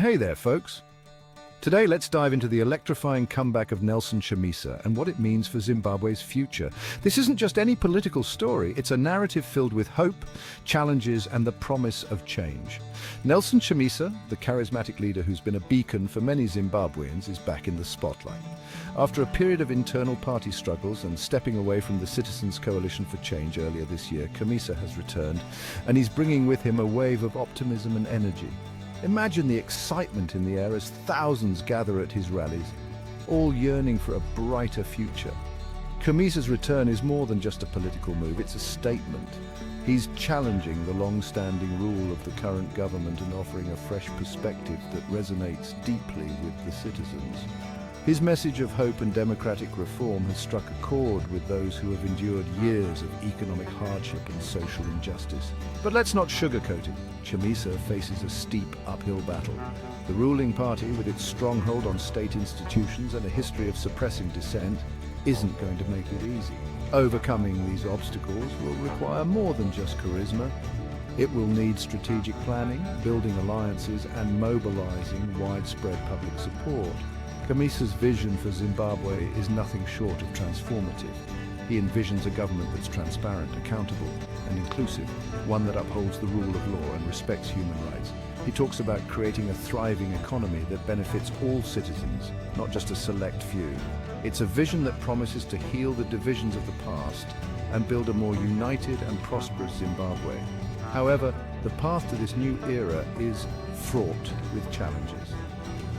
Hey there, folks. Today, let's dive into the electrifying comeback of Nelson Chamisa and what it means for Zimbabwe's future. This isn't just any political story, it's a narrative filled with hope, challenges, and the promise of change. Nelson Chamisa, the charismatic leader who's been a beacon for many Zimbabweans, is back in the spotlight. After a period of internal party struggles and stepping away from the Citizens' Coalition for Change earlier this year, Chamisa has returned, and he's bringing with him a wave of optimism and energy. Imagine the excitement in the air as thousands gather at his rallies, all yearning for a brighter future. Chamisa's return is more than just a political move, it's a statement. He's challenging the long-standing rule of the current government and offering a fresh perspective that resonates deeply with the citizens. His message of hope and democratic reform has struck a chord with those who have endured years of economic hardship and social injustice. But let's not sugarcoat it. Chamisa faces a steep uphill battle. The ruling party, with its stronghold on state institutions and a history of suppressing dissent, isn't going to make it easy. Overcoming these obstacles will require more than just charisma. It will need strategic planning, building alliances, and mobilizing widespread public support. Chamisa's vision for Zimbabwe is nothing short of transformative. He envisions a government that's transparent, accountable, and inclusive, one that upholds the rule of law and respects human rights. He talks about creating a thriving economy that benefits all citizens, not just a select few. It's a vision that promises to heal the divisions of the past and build a more united and prosperous Zimbabwe. However, the path to this new era is fraught with challenges.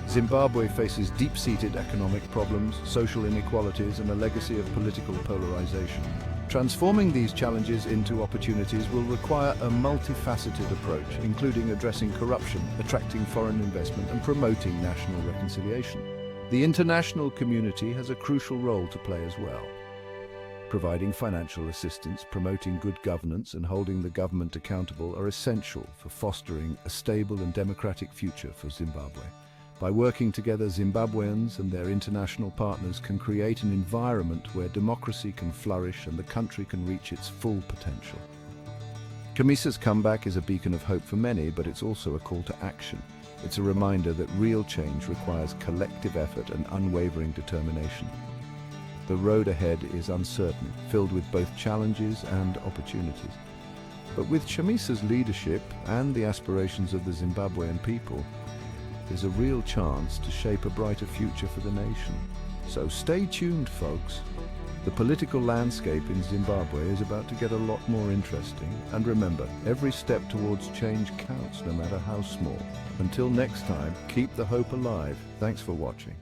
Zimbabwe faces deep-seated economic problems, social inequalities, and a legacy of political polarization. Transforming these challenges into opportunities will require a multifaceted approach, including addressing corruption, attracting foreign investment, and promoting national reconciliation. The international community has a crucial role to play as well. Providing financial assistance, promoting good governance, and holding the government accountable are essential for fostering a stable and democratic future for Zimbabwe. By working together, Zimbabweans and their international partners can create an environment where democracy can flourish and the country can reach its full potential. Chamisa's comeback is a beacon of hope for many, but it's also a call to action. It's a reminder that real change requires collective effort and unwavering determination. The road ahead is uncertain, filled with both challenges and opportunities. But with Chamisa's leadership and the aspirations of the Zimbabwean people, there's a real chance to shape a brighter future for the nation. So stay tuned, folks. The political landscape in Zimbabwe is about to get a lot more interesting. And remember, every step towards change counts, no matter how small. Until next time, keep the hope alive. Thanks for watching.